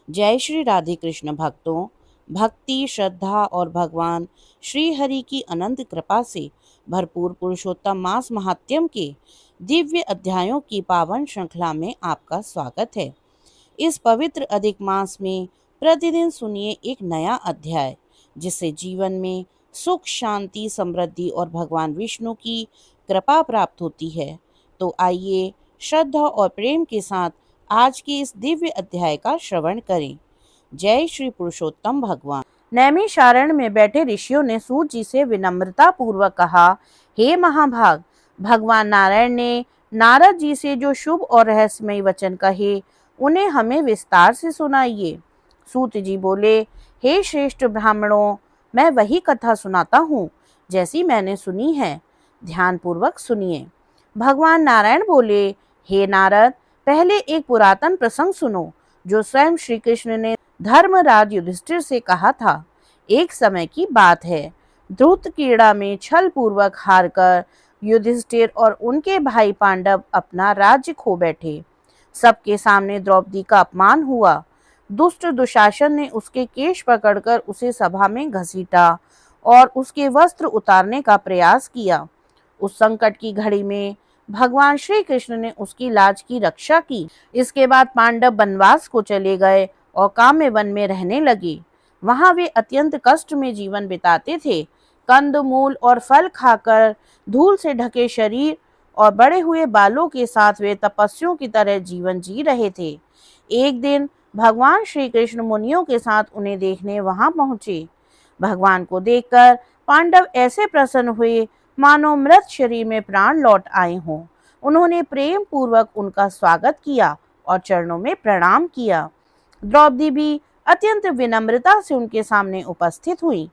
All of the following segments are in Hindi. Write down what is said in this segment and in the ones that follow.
जय श्री राधे कृष्ण भक्तों। भक्ति, श्रद्धा और भगवान श्री हरि की अनंत कृपा से भरपूर पुरुषोत्तम मास महात्म्य के दिव्य अध्यायों की पावन श्रृंखला में आपका स्वागत है। इस पवित्र अधिक मास में प्रतिदिन सुनिए एक नया अध्याय, जिससे जीवन में सुख, शांति, समृद्धि और भगवान विष्णु की कृपा प्राप्त होती है। तो आइए श्रद्धा और प्रेम के साथ आज के इस दिव्य अध्याय का श्रवण करें। जय श्री पुरुषोत्तम भगवान। नैमिषारण्य में बैठे ऋषियों ने सूत जी से विनम्रता पूर्वक कहा, हे महाभाग, भगवान नारायण ने नारद जी से जो शुभ और रहस्यमय वचन कहे, उन्हें हमें विस्तार से सुनाइए। सूत जी बोले, हे श्रेष्ठ ब्राह्मणों, मैं वही कथा सुनाता हूँ जैसी मैंने सुनी है, ध्यान पूर्वक सुनिए। भगवान नारायण बोले, हे नारद, पहले एक पुरातन प्रसंग सुनो जो स्वयं श्री कृष्ण ने धर्मराज युधिष्ठिर से कहा था। एक समय की बात है, ध्रुत क्रीड़ा में छल पूर्वक हारकर युधिष्ठिर और उनके भाई पांडव अपना राज्य खो बैठे। सबके सामने द्रौपदी का अपमान हुआ। दुष्ट दुशासन ने उसके केश पकड़कर उसे सभा में घसीटा और उसके वस्त्र उतारने का प्रयास किया। उस संकट की घड़ी में भगवान श्री कृष्ण ने उसकी लाज की रक्षा की। इसके बाद पांडव वनवास को चले गए और काम्य वन में रहने लगे। वहां वे अत्यंत कष्ट में जीवन बिताते थे। कंद मूल और फल खाकर धूल से ढके शरीर और बड़े हुए बालों के साथ वे तपस्वियों की तरह जीवन जी रहे थे। एक दिन भगवान श्री कृष्ण मुनियों के साथ उन्हें देखने वहां पहुंचे। भगवान को देखकर पांडव ऐसे प्रसन्न हुए मानो मृत शरीर में प्राण लौट आए हों। उन्होंने प्रेम पूर्वक उनका स्वागत किया और चरणों में प्रणाम किया। द्रौपदी भी अत्यंत विनम्रता से उनके सामने उपस्थित हुई।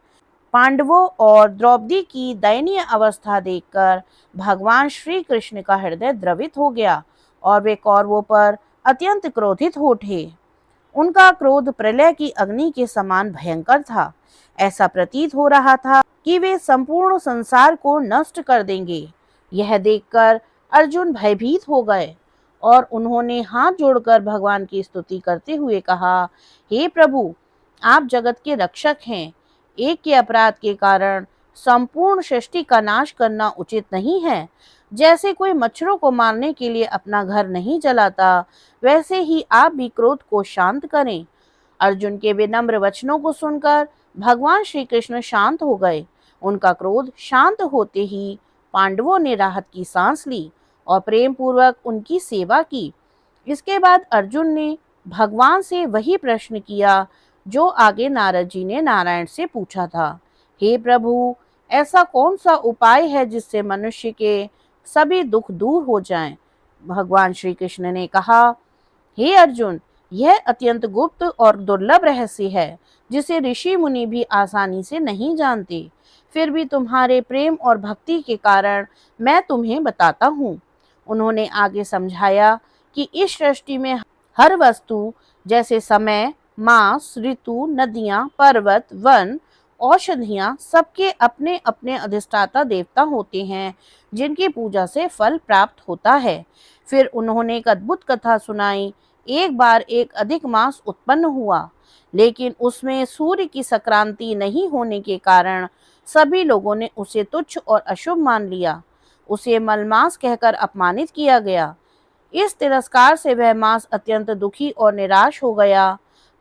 पांडवों और द्रौपदी की दयनीय अवस्था देखकर भगवान श्री कृष्ण का हृदय द्रवित हो गया और वे कौरवों पर अत्यंत क्रोधित हो उठे। उनका क्रोध प्रलय की अग्नि के समान भयंकर था। ऐसा प्रतीत हो रहा था कि वे संपूर्ण संसार को नष्ट कर देंगे। यह देखकर अर्जुन भयभीत हो गए और उन्होंने हाथ जोड़कर भगवान की स्तुति करते हुए कहा, हे प्रभु, आप जगत के रक्षक हैं। एक के अपराध के कारण संपूर्ण सृष्टि का नाश करना उचित नहीं है। जैसे कोई मच्छरों को मारने के लिए अपना घर नहीं जलाता, वैसे ही आप भी क्रोध को शांत करें। अर्जुन के विनम्र वचनों को सुनकर भगवान श्री कृष्ण शांत हो गए। उनका क्रोध शांत होते ही पांडवों ने राहत की सांस ली और प्रेम पूर्वक उनकी सेवा की। इसके बाद अर्जुन ने भगवान से वही प्रश्न किया जो आगे नारद जी ने नारायण से पूछा था। हे प्रभु, ऐसा कौन सा उपाय है जिससे मनुष्य के सभी दुख दूर हो जाएं? भगवान श्री कृष्ण ने कहा, हे अर्जुन, यह अत्यंत गुप्त और दुर्लभ रहस्य है जिसे ऋषि मुनि भी आसानी से नहीं जानते। फिर भी तुम्हारे प्रेम और भक्ति के कारण मैं तुम्हें बताता हूँ। उन्होंने आगे समझाया कि इस सृष्टि में हर वस्तु, जैसे समय, मास, ऋतु, नदियां, पर्वत, वन, औषधियां, सबके अपने अपने अधिष्ठाता देवता होते हैं जिनकी पूजा से फल प्राप्त होता है। फिर उन्होंने एक अद्भुत कथा सुनाई। एक बार एक अधिक मास उत्पन्न हुआ, लेकिन उसमें सूर्य की संक्रांति नहीं होने के कारण सभी लोगों ने उसे तुच्छ और अशुभ मान लिया। उसे मलमास कहकर अपमानित किया गया। इस तिरस्कार से वह मास अत्यंत दुखी और निराश हो गया।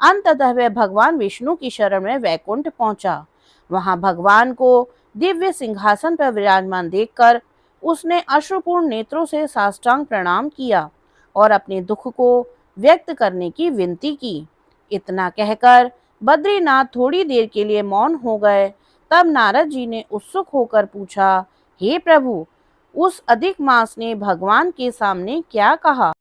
अंततः वह भगवान विष्णु की शरण में वैकुंठ पहुंचा। वहां भगवान को दिव्य सिंहासन पर विराजमान देखकर उसने अश्रुपूर्ण नेत्रों से साष्टांग प्रणाम किया और अपने दुख को व्यक्त करने की विनती की। इतना कहकर बद्रीनाथ थोड़ी देर के लिए मौन हो गए। तब नारद जी ने उत्सुक होकर पूछा, हे प्रभु, उस अधिक मास ने भगवान के सामने क्या कहा?